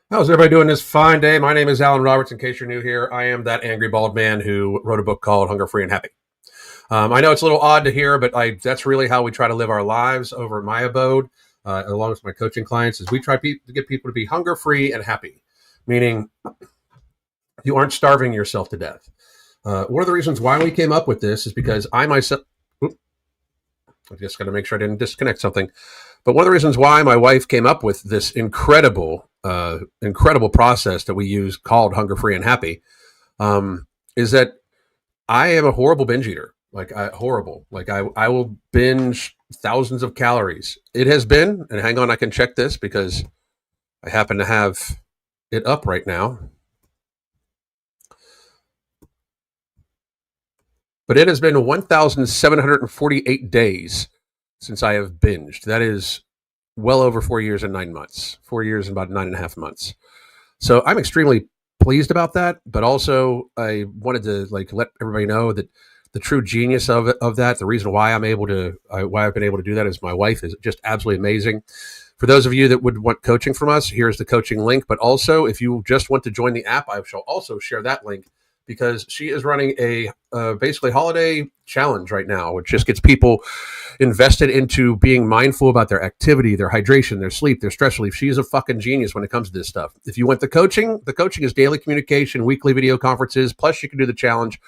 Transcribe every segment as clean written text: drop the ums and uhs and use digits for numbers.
How's everybody doing this fine day? My name is Alan Roberts. In case you're new here, I am that angry bald man who wrote a book called Hunger Free and Happy. I know it's a little odd to hear, but that's really how we try to live our lives over at my abode, along with my coaching clients, is we try to get people to be hunger free and happy, meaning you aren't starving yourself to death. One of the reasons why we came up with this is because I myself, I just got to make sure I didn't disconnect something. But one of the reasons why my wife came up with this incredible process that we use called Hunger Free and Happy is that I am a horrible binge eater. Horrible. I will binge thousands of calories. It has been, and hang on, I can check this because I happen to have it up right now. But it has been 1,748 days since I have binged. That is well over 4 years and 9 months. 4 years and about 9.5 months. So I'm extremely pleased about that. But also, I wanted to let everybody know that the true genius of that, the reason why I've been able to do that, is my wife is just absolutely amazing. For those of you that would want coaching from us, here's the coaching link. But also, if you just want to join the app, I shall also share that link, because she is running a basically holiday challenge right now, which just gets people invested into being mindful about their activity, their hydration, their sleep, their stress relief. She is a fucking genius when it comes to this stuff. If you want the coaching is daily communication, weekly video conferences, plus you can do the challenge.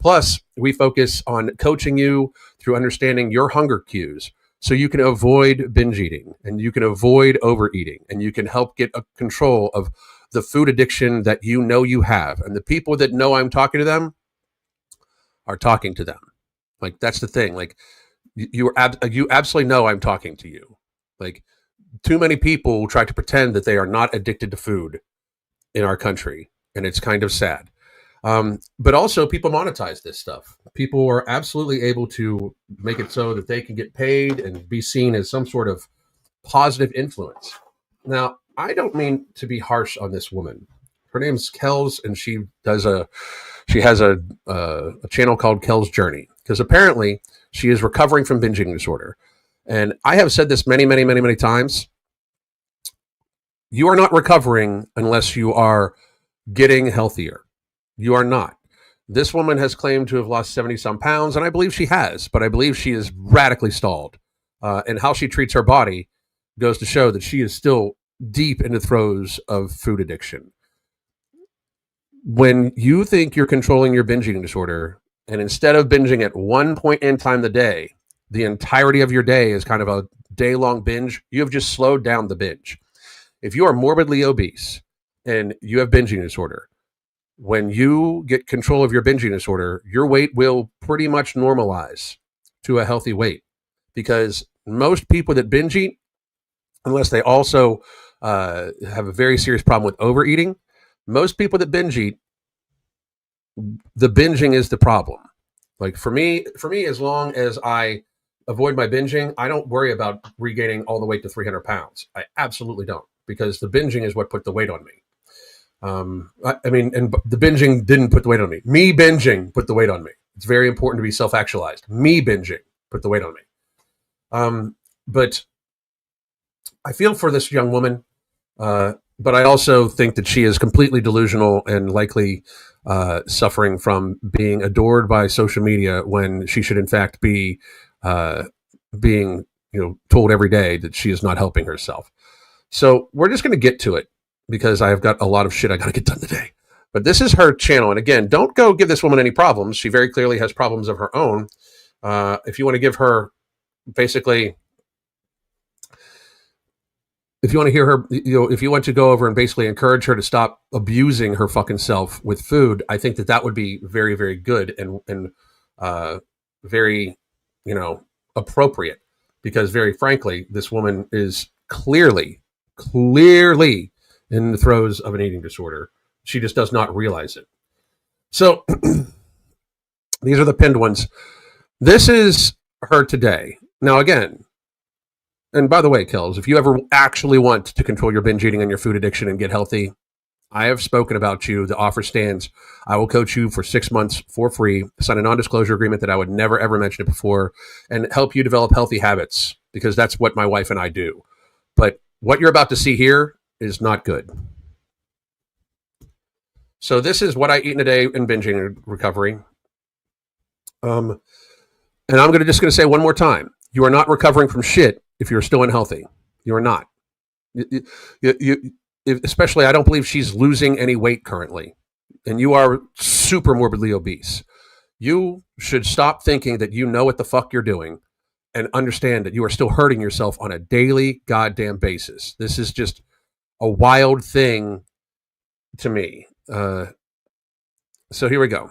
Plus, we focus on coaching you through understanding your hunger cues, so you can avoid binge eating and you can avoid overeating and you can help get a control of the food addiction that you know you have. And the people that know I'm talking to them are talking to them. Like, that's the thing. Like, you absolutely know I'm talking to you. Like, too many people try to pretend that they are not addicted to food in our country, and it's kind of sad. But also, people monetize this stuff. People are absolutely able to make it so that they can get paid and be seen as some sort of positive influence. Now, I don't mean to be harsh on this woman. Her name's Kels, and she has a channel called Kel's Journey, because apparently she is recovering from binge eating disorder. And I have said this many, many, many, many times. You are not recovering unless you are getting healthier. You are not. This woman has claimed to have lost 70 some pounds, and I believe she has, but I believe she is radically stalled. And how she treats her body goes to show that she is still deep in the throes of food addiction. When you think you're controlling your binge eating disorder, and instead of binging at one point in time the day, the entirety of your day is kind of a day-long binge, you have just slowed down the binge. If you are morbidly obese and you have binge eating disorder, when you get control of your binge eating disorder, your weight will pretty much normalize to a healthy weight. Because most people that binge eat, unless they also have a very serious problem with overeating, most people that binge eat, the binging is the problem. Like, for me, as long as I avoid my binging, I don't worry about regaining all the weight to 300 pounds. I absolutely don't, because the binging is what put the weight on me. And the binging didn't put the weight on me. Me binging put the weight on me. It's very important to be self-actualized. Me binging put the weight on me. But I feel for this young woman, but I also think that she is completely delusional and likely suffering from being adored by social media, when she should in fact be being told every day that she is not helping herself. So we're just going to get to it, because I've got a lot of shit I got to get done today. But this is her channel. And again, don't go give this woman any problems. She very clearly has problems of her own. If you want to give her, basically, if you want to hear her, if you want to go over and basically encourage her to stop abusing her fucking self with food, I think that would be very, very good and very, appropriate. Because very frankly, this woman is clearly in the throes of an eating disorder. She just does not realize it. So these are the pinned ones. This is her today. Now, again, and by the way, Kels, if you ever actually want to control your binge eating and your food addiction and get healthy, I have spoken about you. The offer stands. I will coach you for 6 months for free, sign a non-disclosure agreement that I would never, ever mention it before, and help you develop healthy habits, because that's what my wife and I do. But what you're about to see here is not good. So this is what I eat in a day in binge eating recovery. And I'm just going to say one more time: you are not recovering from shit if you're still unhealthy. You are not. Especially, I don't believe she's losing any weight currently, and you are super morbidly obese. You should stop thinking that you know what the fuck you're doing and understand that you are still hurting yourself on a daily goddamn basis. This is just a wild thing to me. So here we go.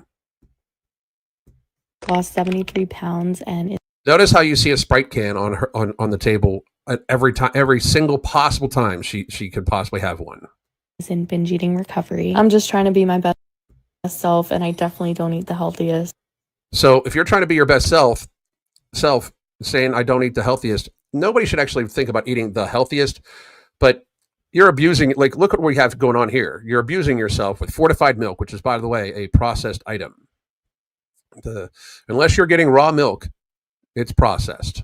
Lost 73 pounds and notice how you see a Sprite can on her on the table at every single possible time she could possibly have one. Is in binge eating recovery. I'm just trying to be my best self, and I definitely don't eat the healthiest. So if you're trying to be your best self saying I don't eat the healthiest, nobody should actually think about eating the healthiest, but you're abusing, like, look at what we have going on here. You're abusing yourself with fortified milk, which is, by the way, a processed item. Unless you're getting raw milk, it's processed.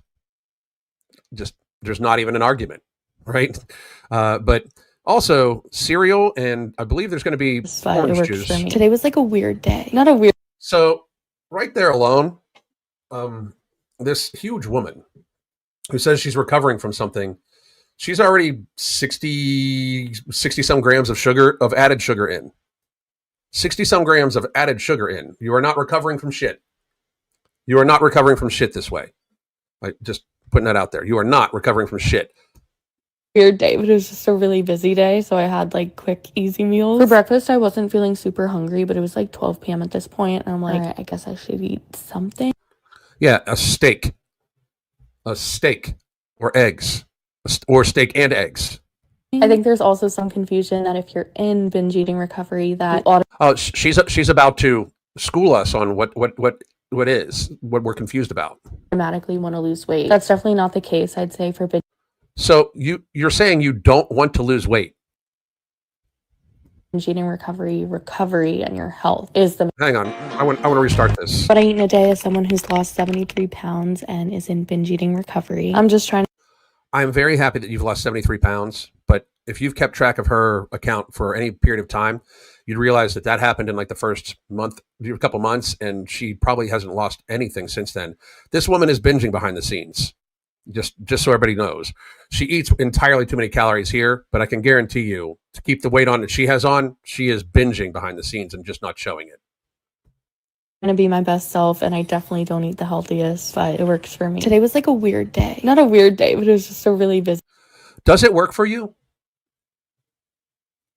Just, there's not even an argument, right? But also cereal, and I believe there's going to be orange juice. For me. Today was like a weird day. Not a weird. So right there alone, this huge woman who says she's recovering from something, she's already 60 some grams of added sugar in. 60 some grams of added sugar in. You are not recovering from shit. You are not recovering from shit this way. Just putting that out there. You are not recovering from shit. Weird day, but it was just a really busy day, so I had like quick, easy meals. For breakfast, I wasn't feeling super hungry, but it was like 12 p.m. at this point, and I'm like, all right, I guess I should eat something. Yeah, a steak or eggs, or steak and eggs. I think there's also some confusion that if you're in binge eating recovery, that she's about to school us on what we're confused about. Automatically want to lose weight. That's definitely not the case, I'd say, for binge. So you're saying you don't want to lose weight. Binge eating recovery, and your health is the. Hang on, I want to restart this. What I eat in a day is someone who's lost 73 pounds and is in binge eating recovery. I'm just trying to. I'm very happy that you've lost 73 pounds, but if you've kept track of her account for any period of time, you'd realize that happened in like the first couple months, and she probably hasn't lost anything since then. This woman is binging behind the scenes. Just so everybody knows, she eats entirely too many calories here, but I can guarantee you, to keep the weight on that she has on, she is binging behind the scenes and just not showing it. I'm going to be my best self, and I definitely don't eat the healthiest, but it works for me. Today was like a weird day. Not a weird day, but it was just a really busy. Does it work for you?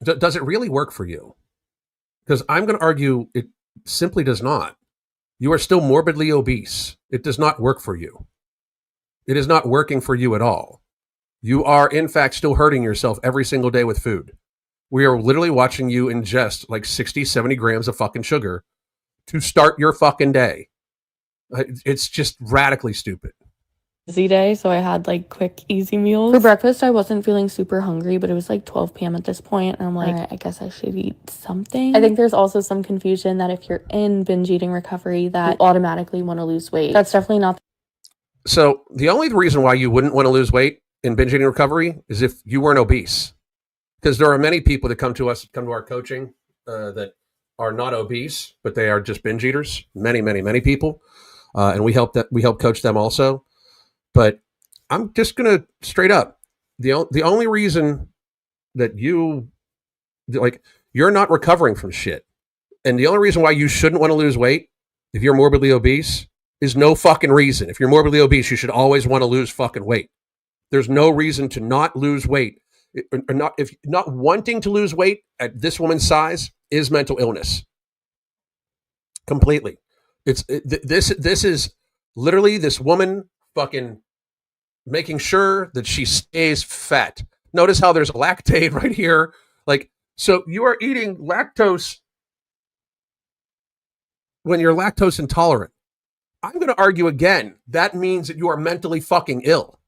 Does it really work for you? Because I'm going to argue it simply does not. You are still morbidly obese. It does not work for you. It is not working for you at all. You are, in fact, still hurting yourself every single day with food. We are literally watching you ingest like 60, 70 grams of fucking sugar to start your fucking day. It's just radically stupid. Busy day, so I had like quick, easy meals. For breakfast, I wasn't feeling super hungry, but it was like 12 p.m. at this point, and I'm like, all right, I guess I should eat something. I think there's also some confusion that if you're in binge eating recovery, that you automatically want to lose weight. That's definitely not. So the only reason why you wouldn't want to lose weight in binge eating recovery is if you weren't obese. Because there are many people that come to our coaching that are not obese, but they are just binge eaters. Many people. And we help coach them also. But I'm just going to straight up, the only reason that you're not recovering from shit, and the only reason why you shouldn't want to lose weight if you're morbidly obese is no fucking reason. If you're morbidly obese, you should always want to lose fucking weight. There's no reason to not lose weight. If not wanting to lose weight at this woman's size is mental illness. Completely. This is literally this woman fucking making sure that she stays fat. Notice how there's lactate right here. Like, so you are eating lactose when you're lactose intolerant. I'm going to argue again. That means that you are mentally fucking ill.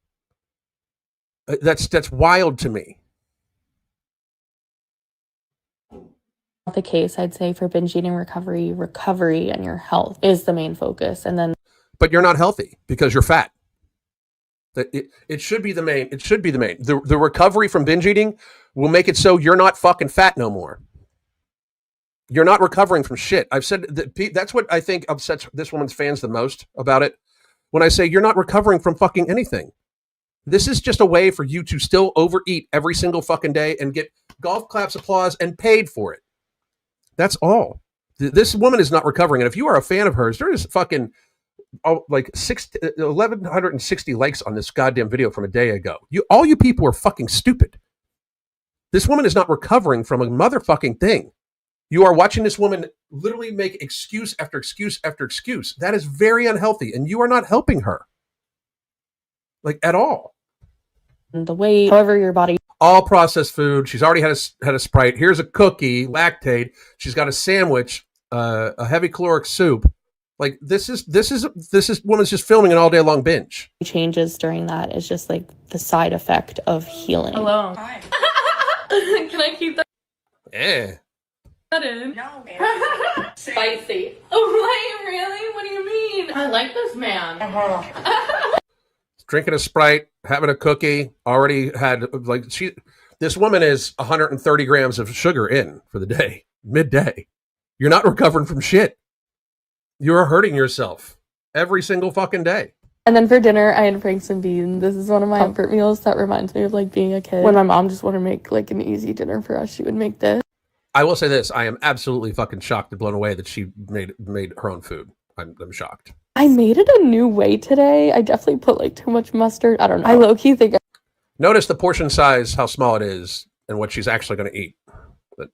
That's wild to me. Not the case, I'd say, for binge eating recovery and your health is the main focus. And then, but you're not healthy because you're fat. It should be the main. It should be the main. The recovery from binge eating will make it so you're not fucking fat no more. You're not recovering from shit. I've said that. That's what I think upsets this woman's fans the most about it. When I say you're not recovering from fucking anything. This is just a way for you to still overeat every single fucking day and get golf claps, applause, and paid for it. That's all. This woman is not recovering. And if you are a fan of hers, there is fucking like 1,160 likes on this goddamn video from a day ago. All you people are fucking stupid. This woman is not recovering from a motherfucking thing. You are watching this woman literally make excuse after excuse after excuse. That is very unhealthy, and you are not helping her. Like, at all. The weight, however your body. All processed food. She's already had a Sprite. Here's a cookie, Lactaid. She's got a sandwich, a heavy caloric soup. Like, this is woman's just filming an all day long binge. Changes during that is just like the side effect of healing. Hello. Hi. Can I keep that? Yeah. In? No, man. Spicy. Oh, wait, really? What do you mean? I like this man. Drinking a Sprite, having a cookie, already had, like, this woman is 130 grams of sugar in for the day, midday. You're not recovering from shit. You're hurting yourself every single fucking day. And then for dinner, I had franks and beans. This is one of my comfort meals that reminds me of like being a kid. When my mom just wanted to make like an easy dinner for us, she would make this. I will say this: I am absolutely fucking shocked and blown away that she made her own food. I'm shocked. I made it a new way today. I definitely put like too much mustard. I don't know. I low-key think notice the portion size, how small it is, and what she's actually going to eat. But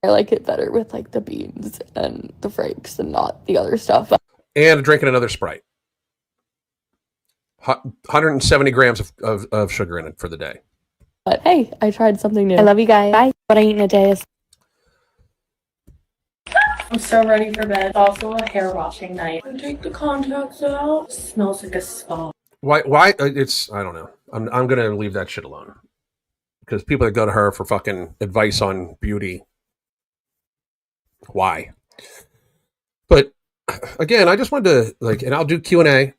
I like it better with like the beans and the franks and not the other stuff. And drinking another Sprite. 170 grams of sugar in it for the day. But hey, I tried something new. I love you guys. Bye. What I eat in a day is. I'm so ready for bed. It's also a hair washing night. I take the contacts out. It smells like a spa. Why? It's, I don't know. I'm going to leave that shit alone. Because people that go to her for fucking advice on beauty. Why? But again, I just wanted to, and I'll do Q&A.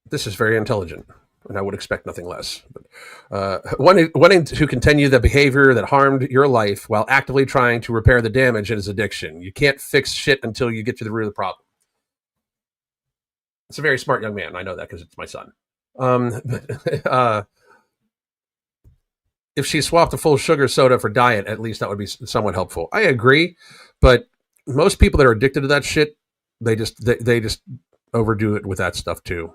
This is very intelligent, and I would expect nothing less. But, wanting to continue the behavior that harmed your life while actively trying to repair the damage in his addiction. You can't fix shit until you get to the root of the problem. It's a very smart young man. I know that because it's my son. If she swapped a full sugar soda for diet, at least that would be somewhat helpful. I agree, but most people that are addicted to that shit, they just overdo it with that stuff too.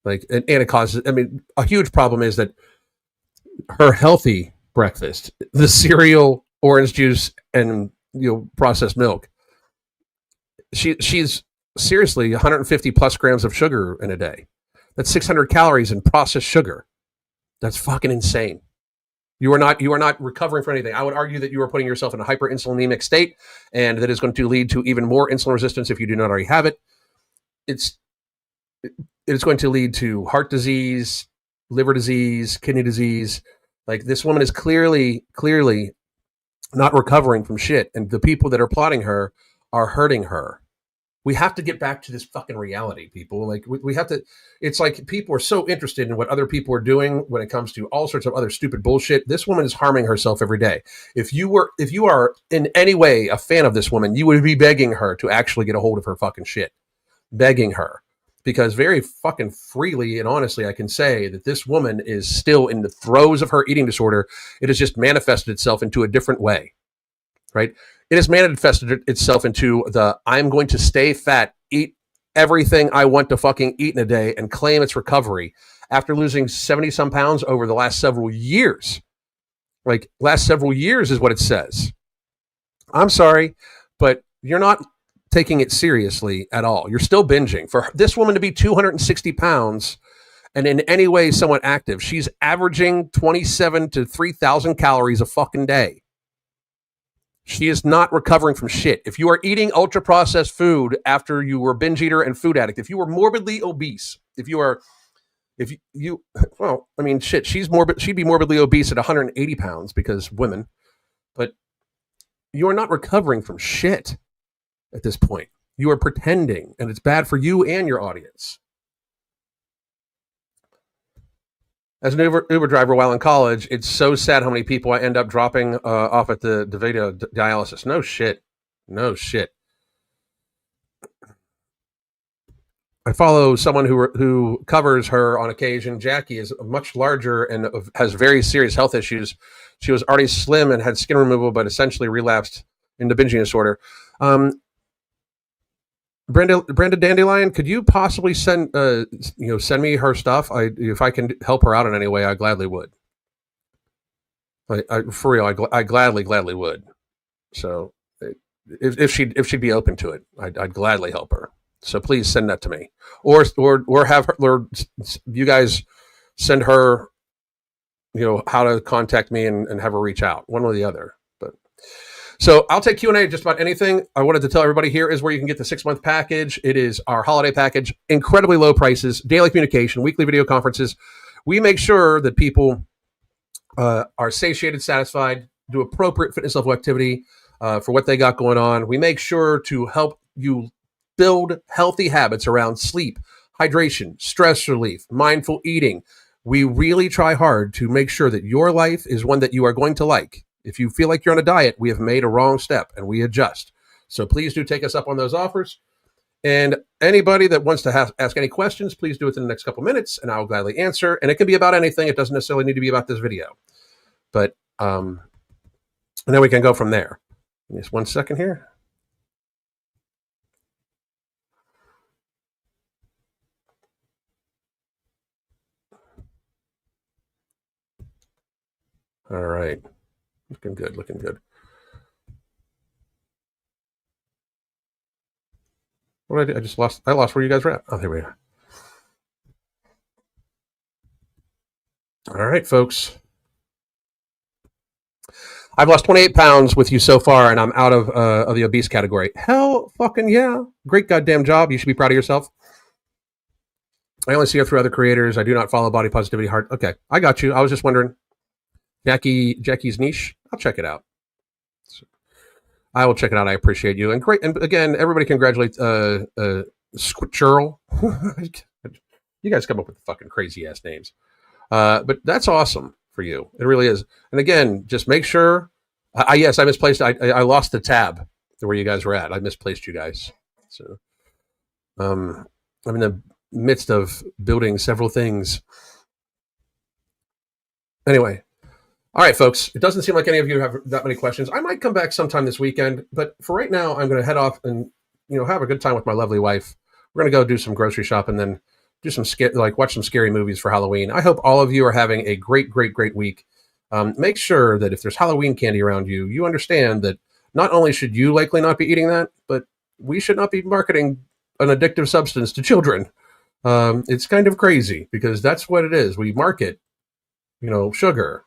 Like, and it causes, I mean, a huge problem is that her healthy breakfast, the cereal, orange juice, and processed milk, she's seriously 150 plus grams of sugar in a day. That's 600 calories in processed sugar. That's fucking insane. You are not recovering from anything. I would argue that you are putting yourself in a hyperinsulinemic state, and that is going to lead to even more insulin resistance if you do not already have it. It's going to lead to heart disease, liver disease, kidney disease. Like, this woman is clearly not recovering from shit, and the people that are plotting her are hurting her. We have to get back to this fucking reality, people. Like, we have to. It's like people are so interested in what other people are doing when it comes to all sorts of other stupid bullshit. This woman is harming herself every day. If you are in any way a fan of this woman, you would be begging her to actually get a hold of her fucking shit, begging her. Because very fucking freely and honestly, I can say that this woman is still in the throes of her eating disorder. It has just manifested itself into a different way, right? It has manifested itself into I'm going to stay fat, eat everything I want to fucking eat in a day, and claim it's recovery after losing 70 some pounds over the last several years. Like, last several years is what it says. I'm sorry, but you're not taking it seriously at all. You're still binging. For this woman to be 260 pounds and in any way somewhat active, she's averaging 27 to 3,000 calories a fucking day. She is not recovering from shit. If you are eating ultra processed food after you were a binge eater and food addict, if you were morbidly obese, well, I mean, shit, she'd be morbidly obese at 180 pounds because women, but you are not recovering from shit. At this point, you are pretending, and it's bad for you and your audience. As an Uber driver while in college, it's so sad how many people I end up dropping off at the DeVita dialysis. No shit. No shit. I follow someone who covers her on occasion. Jackie is much larger and has very serious health issues. She was already slim and had skin removal, but essentially relapsed into binging disorder. Brenda Dandelion, could you possibly send me her stuff? If I can help her out in any way, I gladly would. For real, I gladly would. So if she'd be open to it, I'd gladly help her. So please send that to me, or have her, or you guys send her, how to contact me and have her reach out, one or the other. But so I'll take Q&A just about anything. I wanted to tell everybody here is where you can get the 6-month package. It is our holiday package, incredibly low prices, daily communication, weekly video conferences. We make sure that people are satiated, satisfied, do appropriate fitness level activity for what they got going on. We make sure to help you build healthy habits around sleep, hydration, stress relief, mindful eating. We really try hard to make sure that your life is one that you are going to like. If you feel like you're on a diet, we have made a wrong step and we adjust. So please do take us up on those offers. And anybody that wants to ask any questions, please do it in the next couple minutes and I'll gladly answer. And it can be about anything. It doesn't necessarily need to be about this video. But and then we can go from there. Just 1 second here. All right. Looking good. What did I do? I lost where you guys were at. Oh, there we are. All right, folks. I've lost 28 pounds with you so far, and I'm out of the obese category. Hell fucking yeah. Great goddamn job. You should be proud of yourself. I only see her through other creators. I do not follow Body Positivity Heart. Okay, I got you. I was just wondering. Jackie's Niche. I'll check it out. I will check it out. I appreciate you. And great. And again, everybody congratulate Squirrel. You guys come up with fucking crazy ass names. But that's awesome for you. It really is. And again, just make sure. Yes, I misplaced. I lost the tab to where you guys were at. I misplaced you guys. So, I'm in the midst of building several things. Anyway. All right, folks. It doesn't seem like any of you have that many questions. I might come back sometime this weekend, but for right now, I'm going to head off and have a good time with my lovely wife. We're going to go do some grocery shopping, then do some watch some scary movies for Halloween. I hope all of you are having a great week. Make sure that if there's Halloween candy around you, you understand that not only should you likely not be eating that, but we should not be marketing an addictive substance to children. It's kind of crazy because that's what it is. We market, sugar,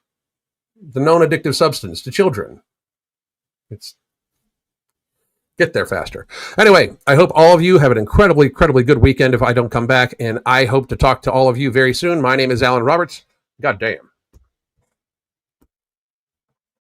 the known addictive substance, to children. It's get there faster. Anyway, I hope all of you have an incredibly good weekend if I don't come back, and I hope to talk to all of you very soon. My name is Alan Roberts. God damn.